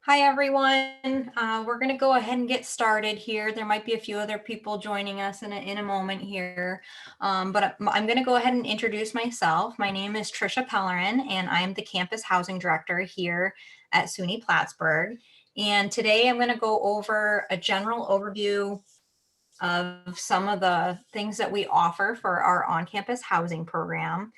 Hi, everyone. We're going to go ahead and get started here. There might be a few other people joining us in a moment here, but I'm going to go ahead and introduce myself. My name is Trisha Pellerin, and I'm the Campus Housing Director here at SUNY Plattsburgh. And today I'm going to go over a general overview of some of the things that we offer for our on-campus housing program.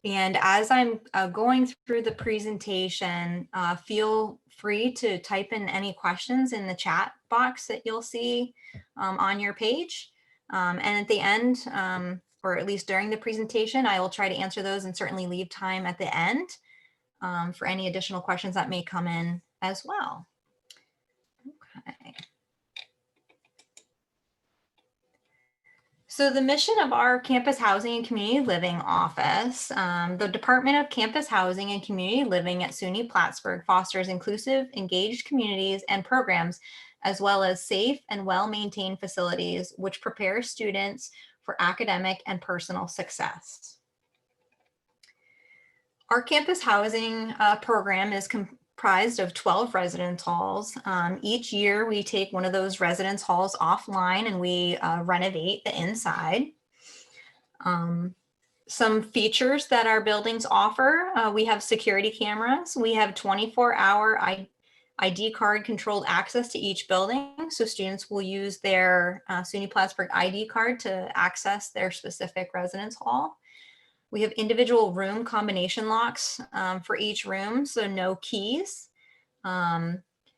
And as I'm going through the presentation, feel free to type in any questions in the chat box that you'll see on your page. And at the end, or at least during the presentation, I will try to answer those and certainly leave time at the end for any additional questions that may come in as well. Okay. So the mission of our Campus Housing and Community Living office, the Department of Campus Housing and Community Living at SUNY Plattsburgh fosters inclusive, engaged communities and programs, as well as safe and well-maintained facilities, which prepare students for academic and personal success. Our campus housing program is comprised of 12 residence halls. Each year we take one of those residence halls offline and we renovate the inside. Some features that our buildings offer, we have security cameras. We have 24-hour ID card controlled access to each building. So students will use their SUNY Plattsburgh ID card to access their specific residence hall. We have individual room combination locks for each room, so no keys,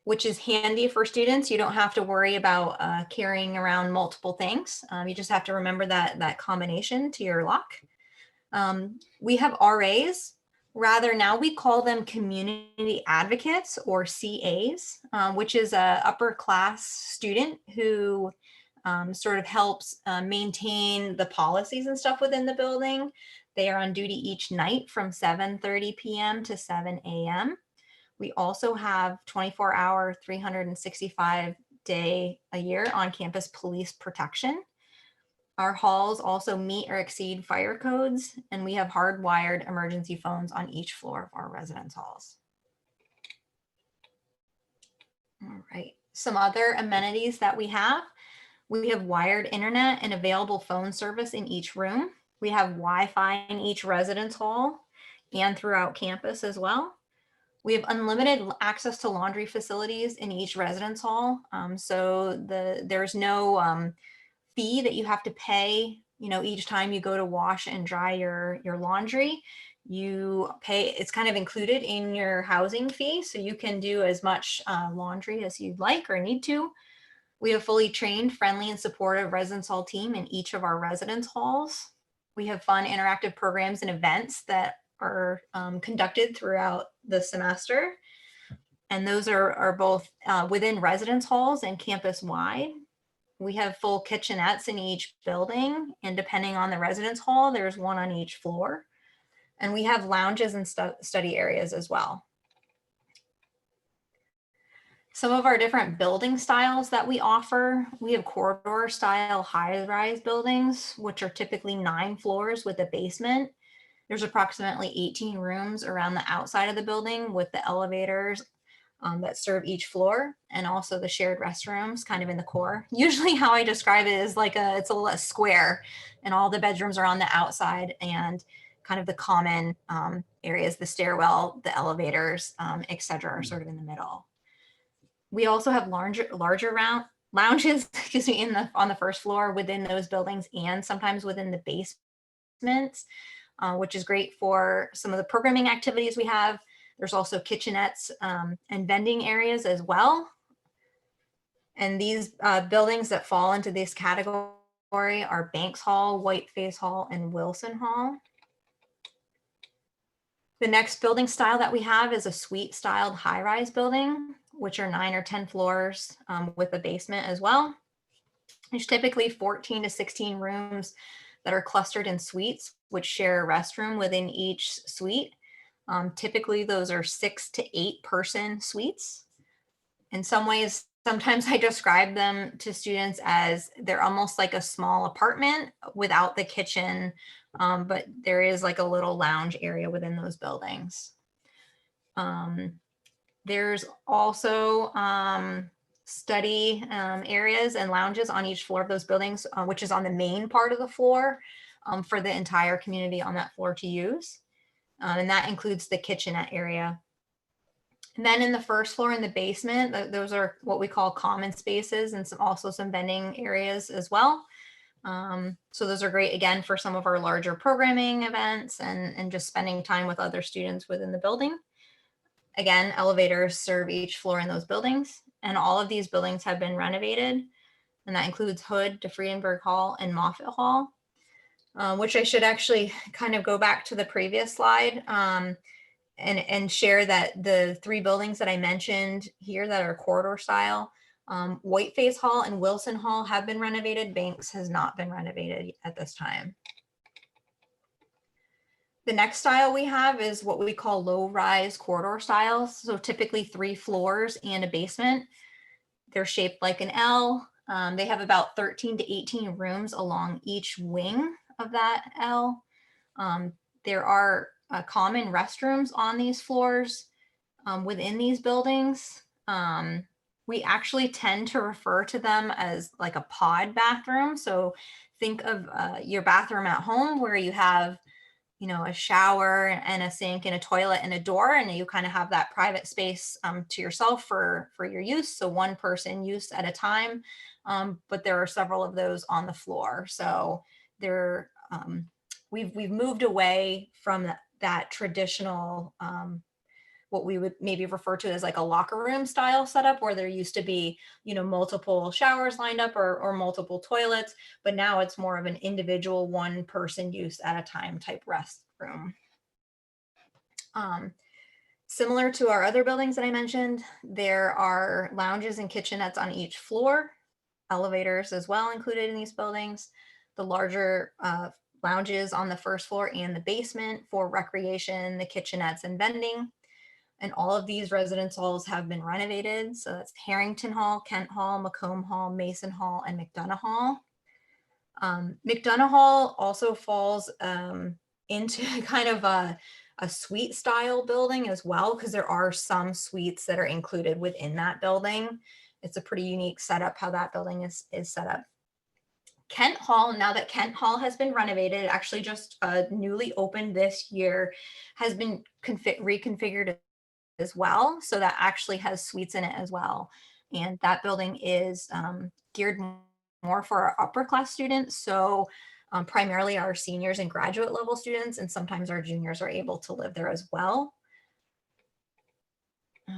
which is handy for students. You don't have to worry about carrying around multiple things. You just have to remember that combination to your lock. We have RAs. Rather, now we call them community advocates or CAs, which is an upper class student who sort of helps maintain the policies and stuff within the building. They are on duty each night from 7:30 p.m. to 7 a.m. We also have 24-hour, 365-day a year on-campus police protection. Our halls also meet or exceed fire codes, and we have hardwired emergency phones on each floor of our residence halls. All right, some other amenities that we have wired internet and available phone service in each room. We have Wi-Fi in each residence hall and throughout campus as well. We have unlimited access to laundry facilities in each residence hall. So there's no fee that you have to pay, each time you go to wash and dry your laundry. You pay, it's kind of included in your housing fee. So you can do as much laundry as you'd like or need to. We have fully trained, friendly, and supportive residence hall team in each of our residence halls. We have fun interactive programs and events that are conducted throughout the semester. And those are both within residence halls and campus-wide. We have full kitchenettes in each building, and depending on the residence hall, there's one on each floor. And we have lounges and study areas as well. Some of our different building styles that we offer, we have corridor style high-rise buildings, which are typically 9 floors with a basement. There's approximately 18 rooms around the outside of the building with the elevators that serve each floor, and also the shared restrooms kind of in the core. Usually how I describe it is like it's a square, and all the bedrooms are on the outside, and kind of the common areas, the stairwell, the elevators, etc., are sort of in the middle. We also have larger lounges, excuse me, on the first floor within those buildings, and sometimes within the basements, which is great for some of the programming activities we have. There's also kitchenettes and vending areas as well. And these buildings that fall into this category are Banks Hall, Whiteface Hall, and Wilson Hall. The next building style that we have is a suite styled high-rise building, which are 9 or 10 floors with a basement as well. There's typically 14 to 16 rooms that are clustered in suites, which share a restroom within each suite. Typically, those are 6 to 8 person suites. In some ways, sometimes I describe them to students as they're almost like a small apartment without the kitchen, but there is like a little lounge area within those buildings. There's also study areas and lounges on each floor of those buildings, which is on the main part of the floor for the entire community on that floor to use. And that includes the kitchenette area. And then in the first floor in the basement, those are what we call common spaces and also some vending areas as well. So those are great, again, for some of our larger programming events and just spending time with other students within the building. Again, elevators serve each floor in those buildings, and all of these buildings have been renovated, and that includes Hood, DeFriedenberg Hall, and Moffett Hall, which I should actually kind of go back to the previous slide and share that the three buildings that I mentioned here that are corridor style, Whiteface Hall and Wilson Hall have been renovated. Banks has not been renovated at this time. The next style we have is what we call low-rise corridor styles. So typically 3 floors and a basement. They're shaped like an L. They have about 13 to 18 rooms along each wing of that L. There are common restrooms on these floors within these buildings. We actually tend to refer to them as like a pod bathroom. So think of your bathroom at home where you have a shower and a sink and a toilet and a door, and you kind of have that private space to yourself for your use. So one person use at a time, but there are several of those on the floor. So there, we've moved away from that traditional, what we would maybe refer to as like a locker room style setup where there used to be, multiple showers lined up or multiple toilets, but now it's more of an individual one person use at a time type restroom. Similar to our other buildings that I mentioned, there are lounges and kitchenettes on each floor, elevators as well included in these buildings. The larger lounges on the first floor and the basement for recreation, the kitchenettes and vending. And all of these residence halls have been renovated. So that's Harrington Hall, Kent Hall, Macomb Hall, Mason Hall, and McDonough Hall. McDonough Hall also falls into kind of a suite style building as well, because there are some suites that are included within that building. It's a pretty unique setup how that building is set up. Kent Hall, now that Kent Hall has been renovated, actually just newly opened this year, has been reconfigured as well. So that actually has suites in it as well. And that building is geared more for our upper class students. So primarily our seniors and graduate level students, and sometimes our juniors are able to live there as well.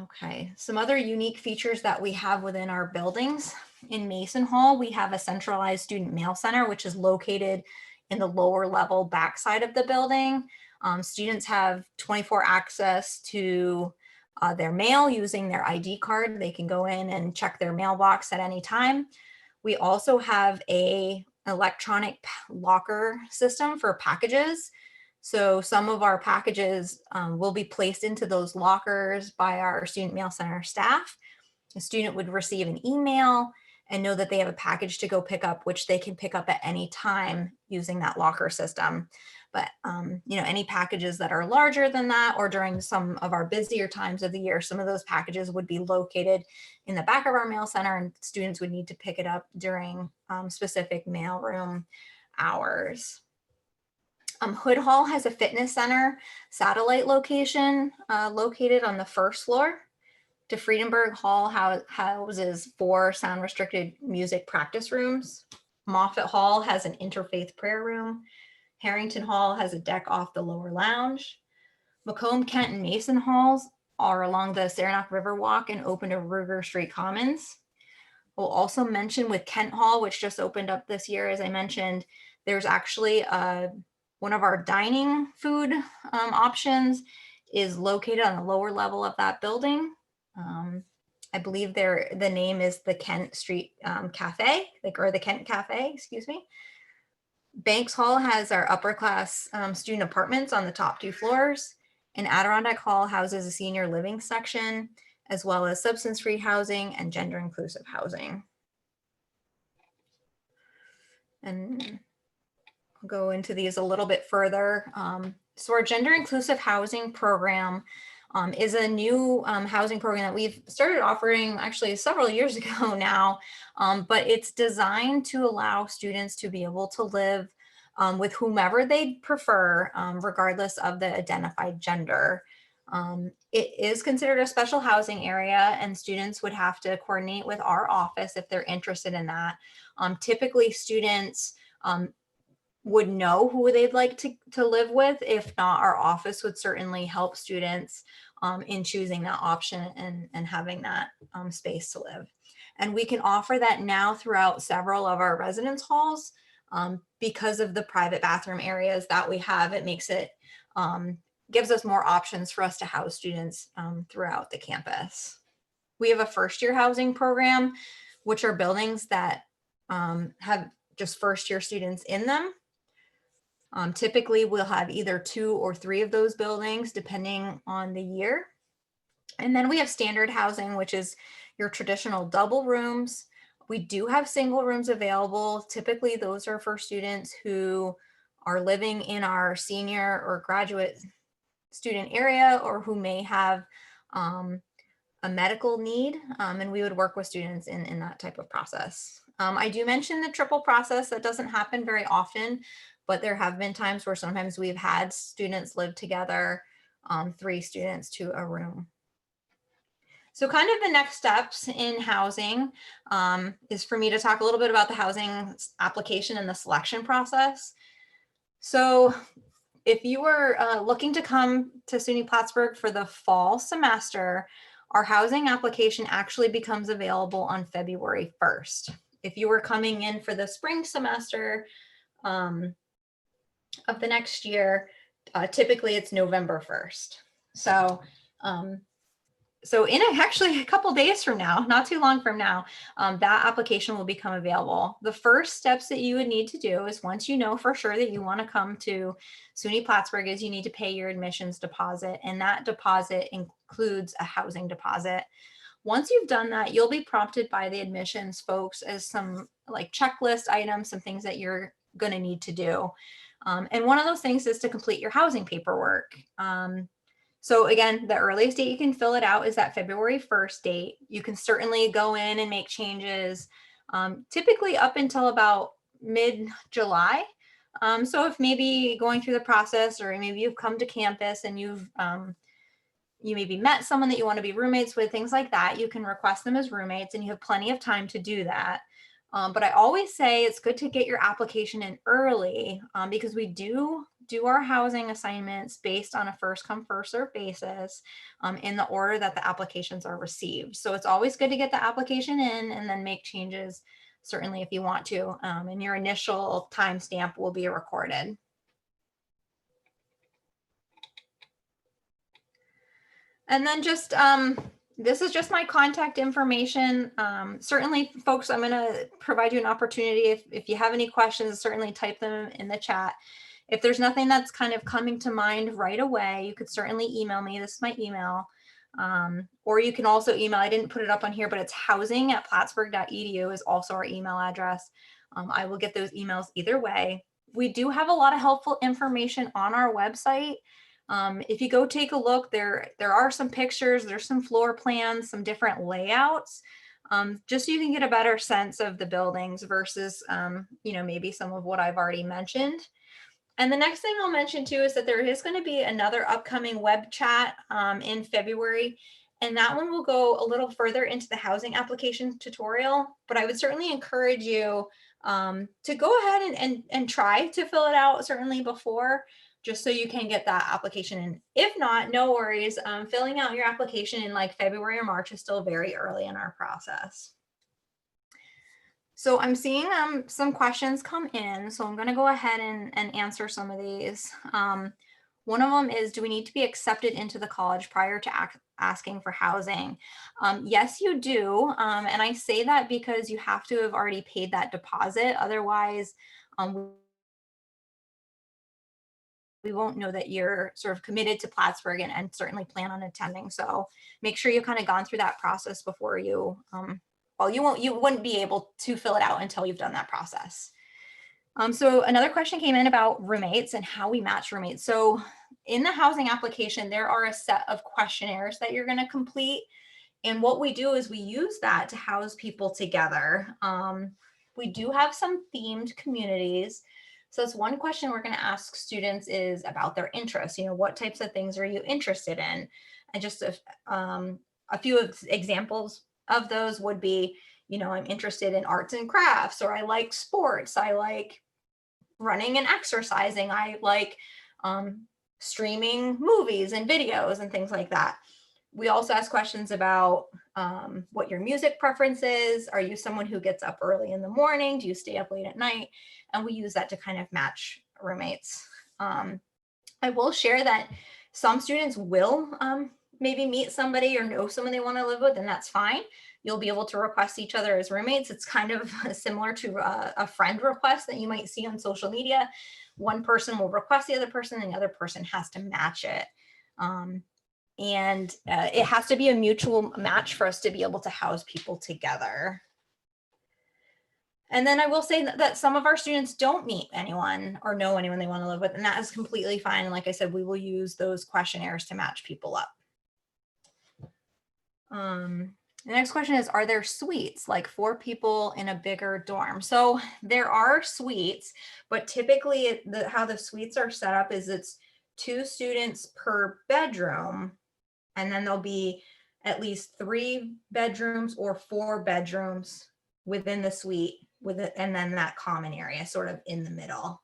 Okay, some other unique features that we have within our buildings. In Mason Hall, we have a centralized student mail center, which is located in the lower level backside of the building. Students have 24 access to their mail using their ID card. They can go in and check their mailbox at any time. We also have a electronic locker system for packages. So some of our packages will be placed into those lockers by our student mail center staff. A student would receive an email and know that they have a package to go pick up, which they can pick up at any time using that locker system. But any packages that are larger than that, or during some of our busier times of the year, some of those packages would be located in the back of our mail center, and students would need to pick it up during specific mailroom hours. Hood Hall has a fitness center satellite location located on the first floor. DeFriedenberg Hall houses 4 sound restricted music practice rooms. Moffett Hall has an interfaith prayer room. Harrington Hall has a deck off the lower lounge. Macomb, Kent, and Mason Halls are along the Saranac River Walk and open to Ruger Street Commons. We'll also mention with Kent Hall, which just opened up this year, as I mentioned, there's actually one of our dining food options is located on the lower level of that building. I believe the name is the Kent Street Cafe, or the Kent Cafe, excuse me. Banks Hall has our upper class student apartments on the top 2 floors, and Adirondack Hall houses a senior living section, as well as substance-free housing and gender-inclusive housing. And I'll go into these a little bit further. So our gender-inclusive housing program is a new housing program that we've started offering actually several years ago now, but it's designed to allow students to be able to live with whomever they prefer, regardless of the identified gender. It is considered a special housing area, and students would have to coordinate with our office if they're interested in that. Typically, students would know who they'd like to live with. If not, our office would certainly help students in choosing that option and having that space to live. And we can offer that now throughout several of our residence halls because of the private bathroom areas that we have. It makes it, gives us more options for us to house students throughout the campus. We have a first year housing program, which are buildings that have just first year students in them. Typically, we'll have either 2 or 3 of those buildings, depending on the year. And then we have standard housing, which is your traditional double rooms. We do have single rooms available. Typically, those are for students who are living in our senior or graduate student area, or who may have a medical need, and we would work with students in that type of process. I do mention the triple process. That doesn't happen very often, but there have been times where sometimes we've had students live together, 3 students to a room. So kind of the next steps in housing is for me to talk a little bit about the housing application and the selection process. So if you were looking to come to SUNY Plattsburgh for the fall semester, our housing application actually becomes available on February 1st. If you were coming in for the spring semester of the next year, typically it's November 1st. So in actually a couple days from now, not too long from now, that application will become available. The first steps that you would need to do is, once you know for sure that you want to come to SUNY Plattsburgh, is you need to pay your admissions deposit, and that deposit includes a housing deposit. Once you've done that, you'll be prompted by the admissions folks as some like checklist items, some things that you're going to need to do. And one of those things is to complete your housing paperwork. So again, the earliest date you can fill it out is that February 1st date. You can certainly go in and make changes, typically up until about mid-July. So if maybe going through the process, or maybe you've come to campus and you maybe met someone that you want to be roommates with, things like that, you can request them as roommates, and you have plenty of time to do that. But I always say it's good to get your application in early, because we do our housing assignments based on a first come first serve basis, in the order that the applications are received. So it's always good to get the application in and then make changes, certainly if you want to, and your initial timestamp will be recorded. And then just this is just my contact information. Certainly, folks, I'm going to provide you an opportunity. If you have any questions, certainly type them in the chat. If there's nothing that's kind of coming to mind right away, you could certainly email me. This is my email. Or you can also email, I didn't put it up on here, but it's housing@plattsburgh.edu is also our email address. I will get those emails either way. We do have a lot of helpful information on our website. If you go take a look, there are some pictures, there's some floor plans, some different layouts, just so you can get a better sense of the buildings versus, maybe some of what I've already mentioned. And the next thing I'll mention too is that there is going to be another upcoming web chat in February, and that one will go a little further into the housing application tutorial, but I would certainly encourage you to go ahead and try to fill it out certainly before, just so you can get that application in. If not, no worries. Filling out your application in like February or March is still very early in our process. So I'm seeing some questions come in, so I'm going to go ahead and answer some of these. One of them is, do we need to be accepted into the college prior to asking for housing? Yes, you do. And I say that because you have to have already paid that deposit. Otherwise, we won't know that you're sort of committed to Plattsburgh and certainly plan on attending. So make sure you've kind of gone through that process before you, well, you wouldn't be able to fill it out until you've done that process. So another question came in about roommates and how we match roommates. So in the housing application, there are a set of questionnaires that you're going to complete. And what we do is we use that to house people together. We do have some themed communities. So that's one question we're going to ask students is about their interests. You know, what types of things are you interested in? And just a few examples of those would be, you know, I'm interested in arts and crafts, or I like sports, I like running and exercising, I like streaming movies and videos and things like that. We also ask questions about what your music preference is. Are you someone who gets up early in the morning? Do you stay up late at night? And we use that to kind of match roommates. I will share that some students will maybe meet somebody or know someone they want to live with, and that's fine. You'll be able to request each other as roommates. It's kind of similar to a friend request that you might see on social media. One person will request the other person, and the other person has to match it. And it has to be a mutual match for us to be able to house people together. And then I will say that some of our students don't meet anyone or know anyone they want to live with, and that is completely fine. And like I said, we will use those questionnaires to match people up. The next question is, are there suites, like 4 people in a bigger dorm? So there are suites, but typically how the suites are set up is it's 2 students per bedroom, and then there'll be at least 3 bedrooms or 4 bedrooms within the suite with it, and then that common area sort of in the middle.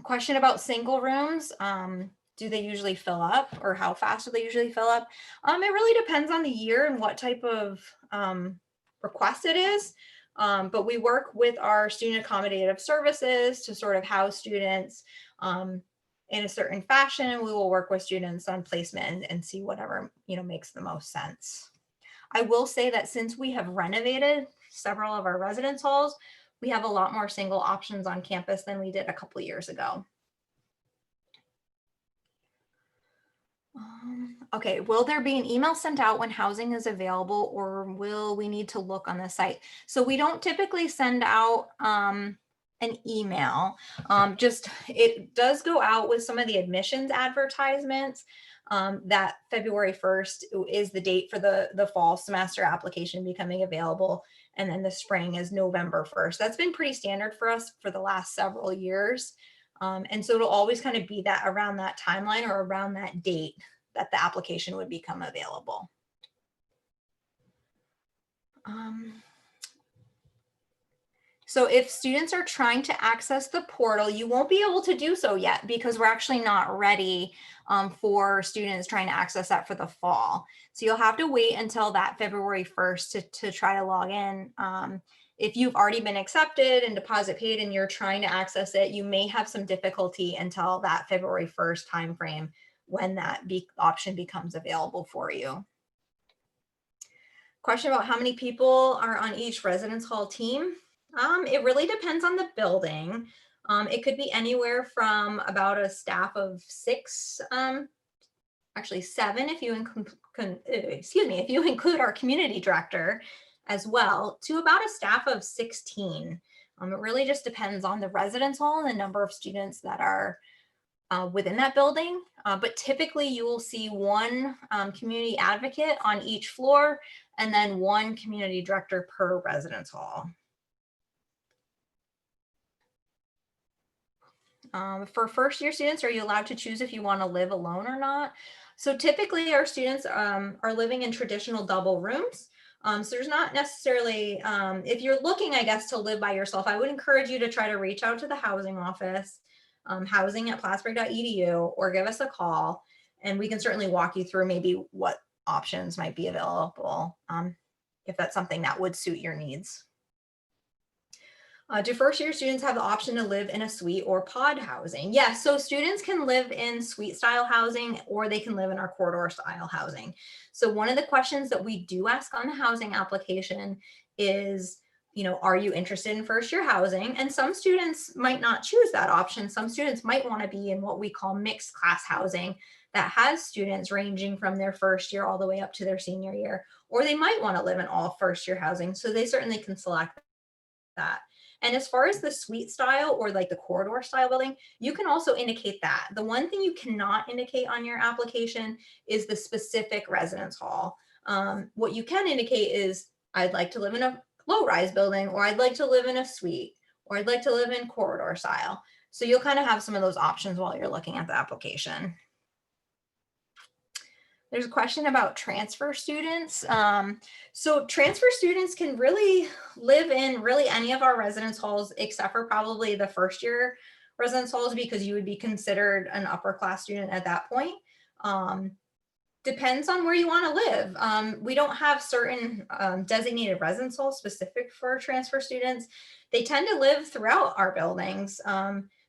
Question about single rooms. Do they usually fill up, or how fast do they usually fill up? It really depends on the year and what type of request it is. But we work with our student accommodative services to sort of house students in a certain fashion, and we will work with students on placement and see whatever, you know, makes the most sense. I will say that since we have renovated several of our residence halls, we have a lot more single options on campus than we did a couple of years ago. Okay, will there be an email sent out when housing is available, or will we need to look on the site? So we don't typically send out an email. Just it does go out with some of the admissions advertisements. That February 1st is the date for the fall semester application becoming available, and then the spring is November 1st. That's been pretty standard for us for the last several years. And so it'll always kind of be that around that timeline or around that date that the application would become available. So if students are trying to access the portal, you won't be able to do so yet because we're actually not ready for students trying to access that for the fall. So you'll have to wait until that February 1st to try to log in. If you've already been accepted and deposit paid and you're trying to access it, you may have some difficulty until that February 1st timeframe when that option becomes available for you. Question about how many people are on each residence hall team. It really depends on the building. It could be anywhere from about a staff of 6, actually 7 if you if you include our community director as well, to about a staff of 16. It really just depends on the residence hall and the number of students that are within that building. But typically you will see 1 community advocate on each floor and then 1 community director per residence hall. For first year students, are you allowed to choose if you want to live alone or not? So typically our students are living in traditional double rooms. So there's not necessarily, if you're looking, I guess, to live by yourself, I would encourage you to try to reach out to the housing office, housing@plattsburgh.edu, or give us a call, and we can certainly walk you through maybe what options might be available if that's something that would suit your needs. Do first year students have the option to live in a suite or pod housing? Yes, so students can live in suite style housing, or they can live in our corridor style housing. So one of the questions that we do ask on the housing application is, you know, are you interested in first year housing? And some students might not choose that option. Some students might want to be in what we call mixed class housing that has students ranging from their first year all the way up to their senior year, or they might want to live in all first year housing. So they certainly can select that. And as far as the suite style or like the corridor style building, you can also indicate that. The one thing you cannot indicate on your application is the specific residence hall. What you can indicate is I'd like to live in a low rise building, or I'd like to live in a suite, or I'd like to live in corridor style. So you'll kind of have some of those options while you're looking at the application. There's a question about transfer students. So transfer students can really live in really any of our residence halls, except for probably the first year residence halls, because you would be considered an upper class student at that point. Depends on where you want to live. We don't have certain designated residence halls specific for transfer students. They tend to live throughout our buildings.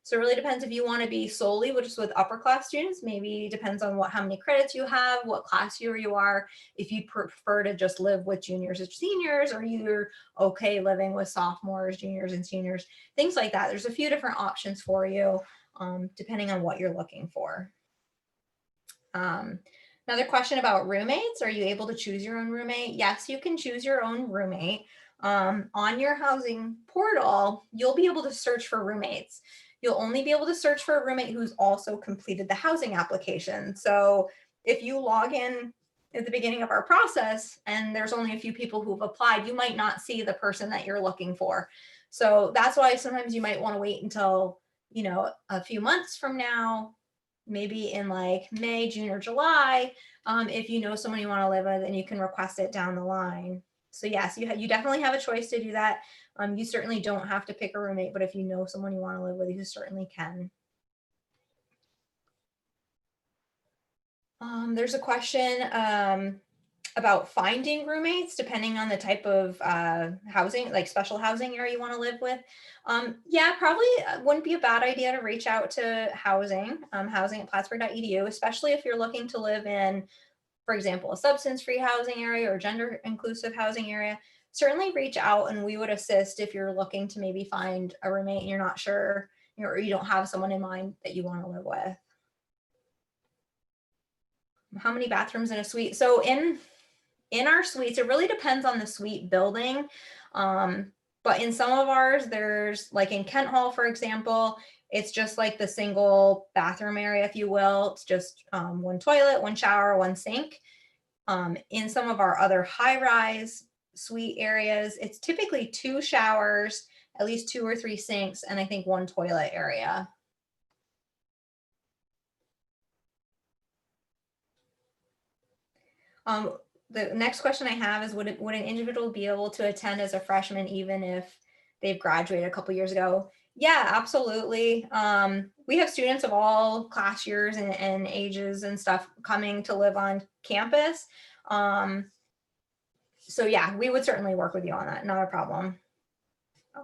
So it really depends if you want to be solely, which is with upper class students, maybe depends on how many credits you have, what class year you are. If you prefer to just live with juniors or seniors, or you're okay living with sophomores, juniors, and seniors, things like that. There's a few different options for you, depending on what you're looking for. Another question about roommates. Are you able to choose your own roommate? Yes, you can choose your own roommate. On your housing portal, you'll be able to search for roommates. You'll only be able to search for a roommate who's also completed the housing application. So if you log in at the beginning of our process and there's only a few people who've applied, you might not see the person that you're looking for. So that's why sometimes you might want to wait until, a few months from now, maybe in like May, June, or July, if you know someone you want to live with, and you can request it down the line. So yes, you definitely have a choice to do that. You certainly don't have to pick a roommate, but if you know someone you want to live with, you certainly can. There's a question about finding roommates depending on the type of housing, like special housing area you want to live with. Yeah, probably wouldn't be a bad idea to reach out to housing at plattsburgh.edu, especially if you're looking to live in, for example, a substance-free housing area or gender-inclusive housing area. Certainly reach out and we would assist if you're looking to maybe find a roommate and you're not sure, or you don't have someone in mind that you want to live with. How many bathrooms in a suite? So in our suites, it really depends on the suite building. But in some of ours, there's like in Kent Hall, for example, it's just like the single bathroom area, if you will. It's just one toilet, one shower, one sink. In some of our other high-rise suite areas, it's typically 2 showers, at least 2 or 3 sinks, and I think 1 toilet area. The next question I have is, would an individual be able to attend as a freshman even if they've graduated a couple years ago? Yeah, absolutely. We have students of all class years and ages and stuff coming to live on campus. So yeah, we would certainly work with you on that. Not a problem.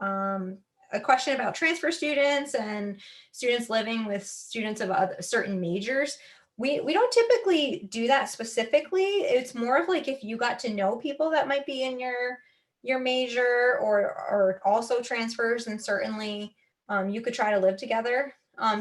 A question about transfer students and students living with students of certain majors. We don't typically do that specifically. It's more of like if you got to know people that might be in your major or also transfers, and certainly you could try to live together.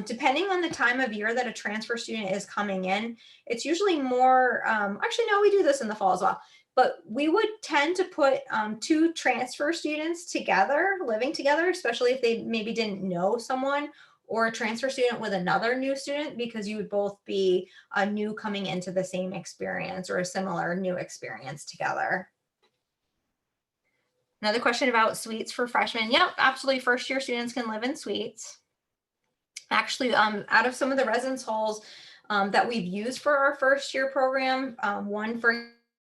Depending on the time of year that a transfer student is coming in, it's usually more, actually, no, we do this in the fall as well. But we would tend to put 2 transfer students together, living together, especially if they maybe didn't know someone, or a transfer student with another new student, because you would both be new coming into the same experience or a similar new experience together. Another question about suites for freshmen. Yep, absolutely. First year students can live in suites. Actually, out of some of the residence halls that we've used for our first year program, one, for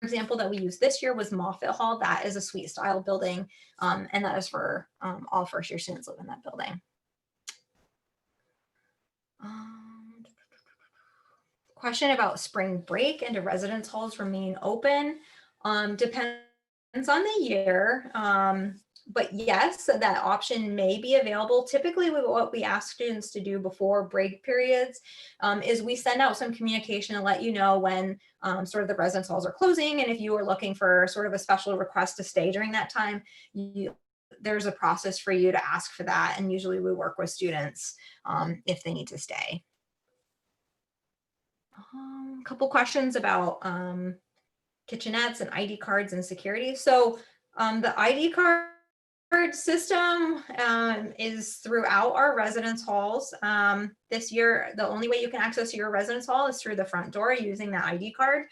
example, that we used this year was Moffitt Hall. That is a suite style building, and that is for all first year students live in that building. Question about spring break and do residence halls remain open? Depends on the year. But yes, that option may be available. Typically, what we ask students to do before break periods is we send out some communication and let you know when sort of the residence halls are closing. And if you are looking for sort of a special request to stay during that time, there's a process for you to ask for that. And usually we work with students if they need to stay. A couple questions about kitchenettes and ID cards and security. So the ID card system is throughout our residence halls. This year, the only way you can access your residence hall is through the front door using the ID card.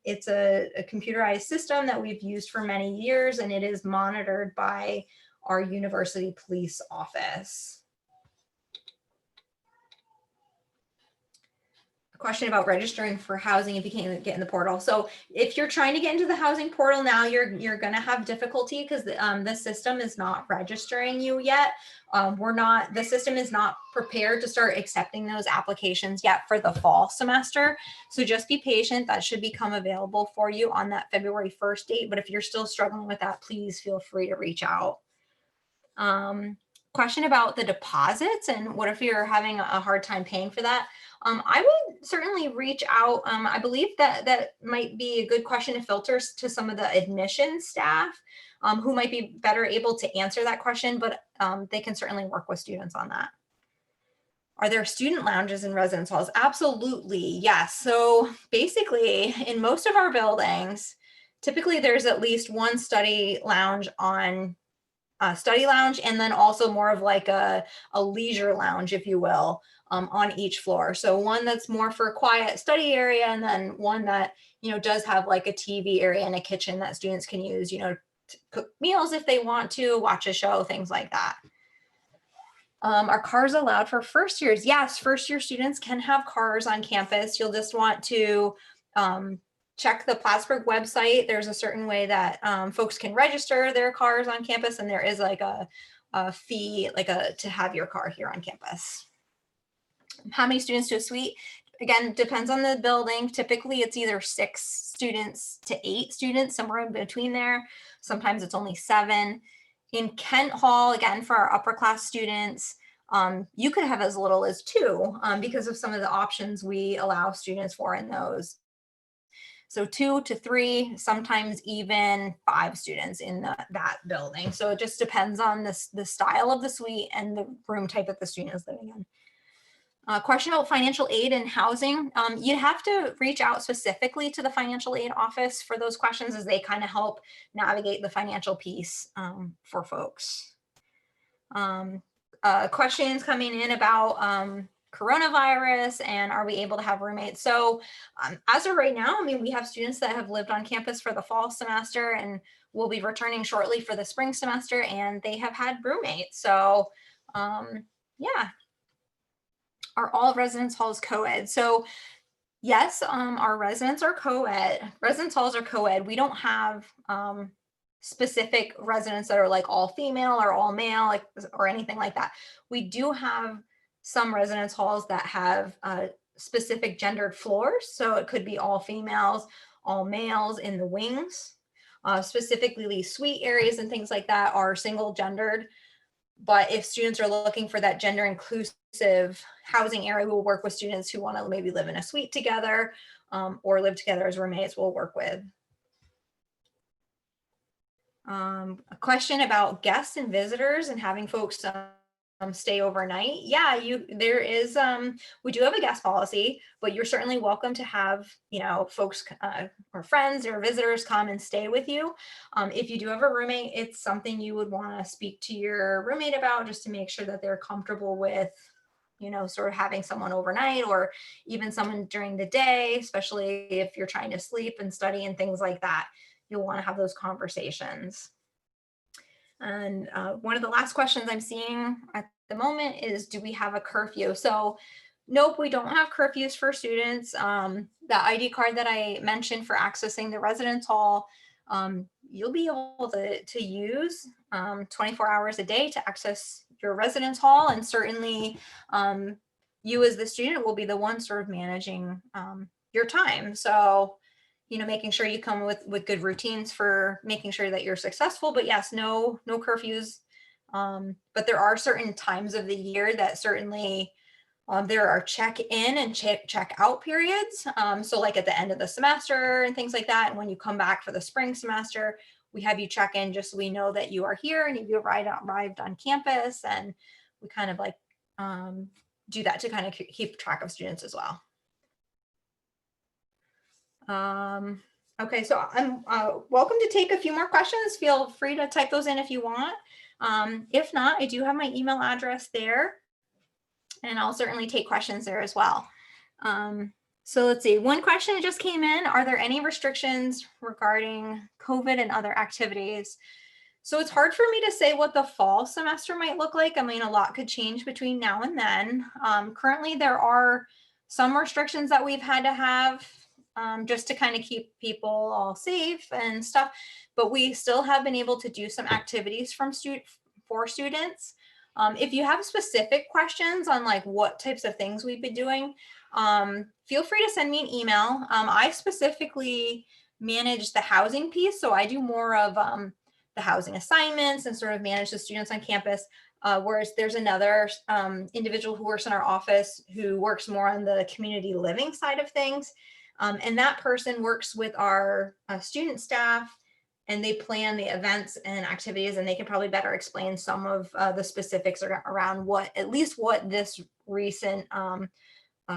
It's a computerized system that we've used for many years, and it is monitored by our university police office. Question about registering for housing if you can't get in the portal. So if you're trying to get into the housing portal now, you're going to have difficulty because the system is not registering you yet. The system is not prepared to start accepting those applications yet for the fall semester. So just be patient. That should become available for you on that February 1st date. But if you're still struggling with that, please feel free to reach out. Question about the deposits and what if you're having a hard time paying for that? I would certainly reach out. I believe that might be a good question to filter to some of the admissions staff who might be better able to answer that question, but they can certainly work with students on that. Are there student lounges in residence halls? Absolutely, yes. So basically, in most of our buildings, typically there's at least one study lounge on study lounge, and then also more of like a leisure lounge, if you will, on each floor. So one that's more for a quiet study area, and then one that, does have like a TV area and a kitchen that students can use, to cook meals if they want to, watch a show, things like that. Are cars allowed for first years? Yes, first year students can have cars on campus. You'll just want to check the Plattsburgh website. There's a certain way that folks can register their cars on campus, and there is like a fee, to have your car here on campus. How many students to a suite? Again, depends on the building. Typically, it's either 6 students to 8 students, somewhere in between there. Sometimes it's only 7. In Kent Hall, again, for our upper class students, you could have as little as 2 because of some of the options we allow students for in those. So 2 to 3, sometimes even 5 students in that building. So it just depends on the style of the suite and the room type that the student is living in. Question about financial aid and housing. You'd have to reach out specifically to the financial aid office for those questions, as they kind of help navigate the financial piece for folks. Questions coming in about coronavirus and are we able to have roommates? So as of right now, we have students that have lived on campus for the fall semester and will be returning shortly for the spring semester, and they have had roommates. So yeah. Are all residence halls co-ed? So yes, our residents are co-ed. Residence halls are co-ed. We don't have specific residents that are like all female or all male, or anything like that. We do have some residence halls that have specific gendered floors. So it could be all females, all males in the wings. Specifically, suite areas and things like that are single gendered. But if students are looking for that gender inclusive housing area, we'll work with students who want to maybe live in a suite together or live together as roommates. We'll work with. A question about guests and visitors and having folks stay overnight. Yeah, there is we do have a guest policy, but you're certainly welcome to have folks or friends or visitors come and stay with you. If you do have a roommate, it's something you would want to speak to your roommate about, just to make sure that they're comfortable with sort of having someone overnight, or even someone during the day, especially if you're trying to sleep and study and things like that. You'll want to have those conversations. And one of the last questions I'm seeing at the moment is, do we have a curfew? So nope, we don't have curfews for students. The ID card that I mentioned for accessing the residence hall, you'll be able to use 24 hours a day to access your residence hall. And certainly you as the student will be the one sort of managing your time. So making sure you come with good routines for making sure that you're successful. But yes, no curfews. But there are certain times of the year that certainly there are check-in and check-out periods. So like at the end of the semester and things like that. And when you come back for the spring semester, we have you check in just so we know that you are here and you arrived on campus. And we kind of do that to kind of keep track of students as well. Okay, so I'm welcome to take a few more questions. Feel free to type those in if you want. If not, I do have my email address there, and I'll certainly take questions there as well. So let's see. One question just came in. Are there any restrictions regarding COVID and other activities? So it's hard for me to say what the fall semester might look like. I mean, a lot could change between now and then. Currently, there are some restrictions that we've had to have just to kind of keep people all safe and stuff. But we still have been able to do some activities for students. If you have specific questions on like what types of things we've been doing, feel free to send me an email. I specifically manage the housing piece, so I do more of the housing assignments and sort of manage the students on campus. Whereas there's another individual who works in our office who works more on the community living side of things. And that person works with our student staff, and they plan the events and activities, and they can probably better explain some of the specifics around what, at least what this recent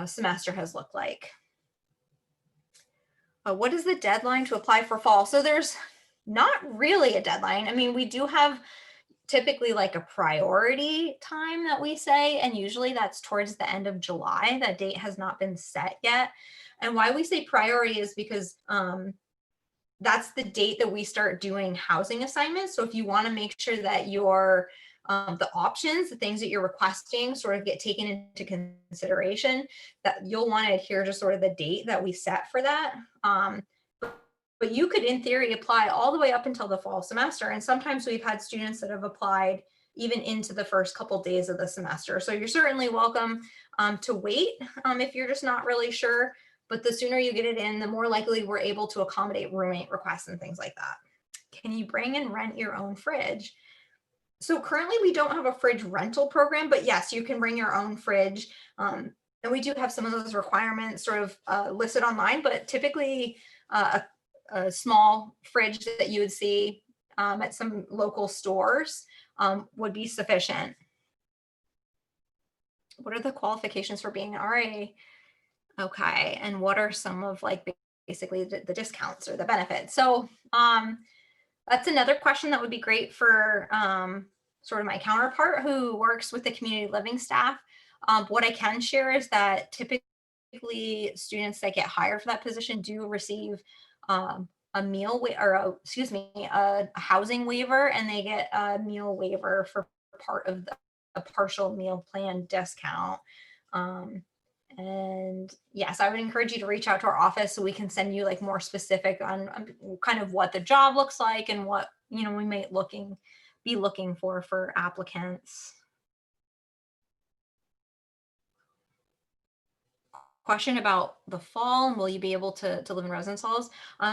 semester has looked like. What is the deadline to apply for fall? So there's not really a deadline. I mean, we do have typically like a priority time that we say, and usually that's towards the end of July. That date has not been set yet. And why we say priority is because that's the date that we start doing housing assignments. So if you want to make sure that your the options, the things that you're requesting sort of get taken into consideration, that you'll want to adhere to sort of the date that we set for that. But you could, in theory, apply all the way up until the fall semester. And sometimes we've had students that have applied even into the first couple days of the semester. So you're certainly welcome to wait if you're just not really sure. But the sooner you get it in, the more likely we're able to accommodate roommate requests and things like that. Can you bring and rent your own fridge? So currently we don't have a fridge rental program, but yes, you can bring your own fridge. And we do have some of those requirements sort of listed online, but typically a small fridge that you would see at some local stores would be sufficient. What are the qualifications for being an RA? Okay, and what are some of like basically the discounts or the benefits? So that's another question that would be great for sort of my counterpart who works with the community living staff. What I can share is that typically students that get hired for that position do receive a meal excuse me, a housing waiver, and they get a meal waiver for part of a partial meal plan discount. And yes, I would encourage you to reach out to our office so we can send you like more specific on kind of what the job looks like and what, you know, we may be looking for applicants. Question about the fall and will you be able to live in residence halls?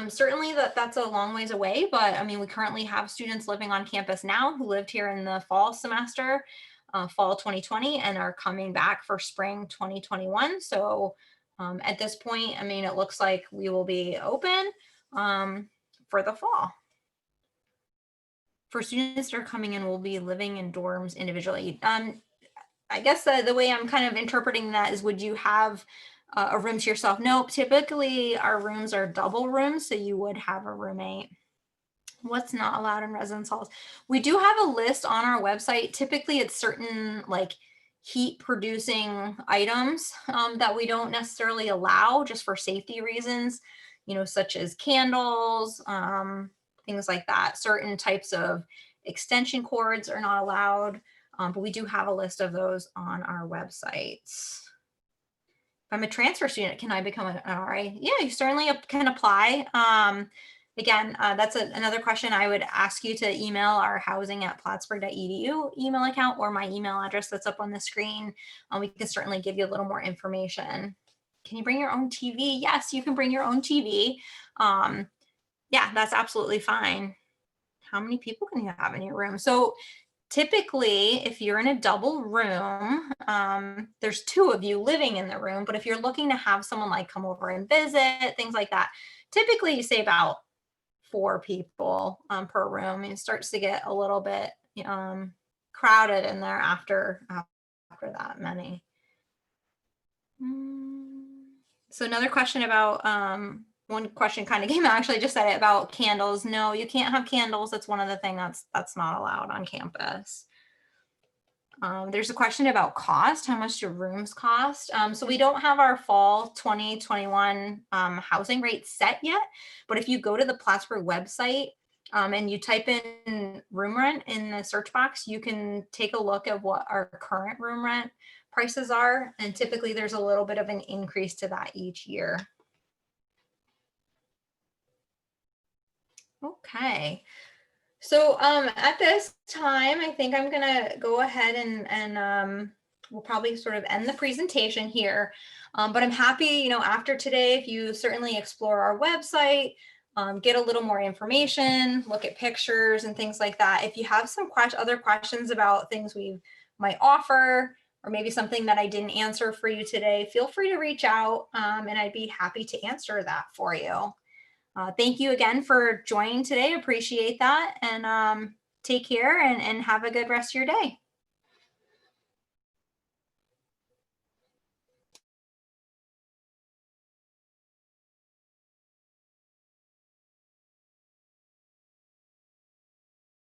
Certainly that's a long ways away, but I mean, we currently have students living on campus now who lived here in the fall semester, fall 2020, and are coming back for spring 2021. So at this point, I mean, it looks like we will be open for the fall. For students that are coming in, we'll be living in dorms individually. I guess the way I'm kind of interpreting that is, would you have a room to yourself? Nope. Typically, our rooms are double rooms, so you would have a roommate. What's not allowed in residence halls? We do have a list on our website. Typically, it's certain like heat producing items that we don't necessarily allow just for safety reasons, you know, such as candles, things like that. Certain types of extension cords are not allowed, but we do have a list of those on our websites. If I'm a transfer student, can I become an RA? Yeah, you certainly can apply. Again, that's another question. I would ask you to email our housing@plattsburgh.edu email account or my email address that's up on the screen. We can certainly give you a little more information. Can you bring your own TV? Yes, you can bring your own TV. Yeah, that's absolutely fine. How many people can you have in your room? So typically, if you're in a double room, there's two of you living in the room, but if you're looking to have someone like come over and visit, things like that, typically you say about 4 people per room, and it starts to get a little bit crowded in there after that many. So another question about one question kind of came out, actually I just said it about candles. No, you can't have candles. That's one of the things that's not allowed on campus. There's a question about cost. How much do rooms cost? So we don't have our fall 2021 housing rate set yet, but if you go to the Plattsburgh website and you type in room rent in the search box, you can take a look at what our current room rent prices are. And typically there's a little bit of an increase to that each year. Okay. So at this time, I think I'm gonna go ahead and we'll probably sort of end the presentation here. But I'm happy, after today, if you certainly explore our website, get a little more information, look at pictures and things like that. If you have some other questions about things we might offer, or maybe something that I didn't answer for you today, feel free to reach out and I'd be happy to answer that for you. Thank you again for joining today. Appreciate that. And take care and have a good rest of your day.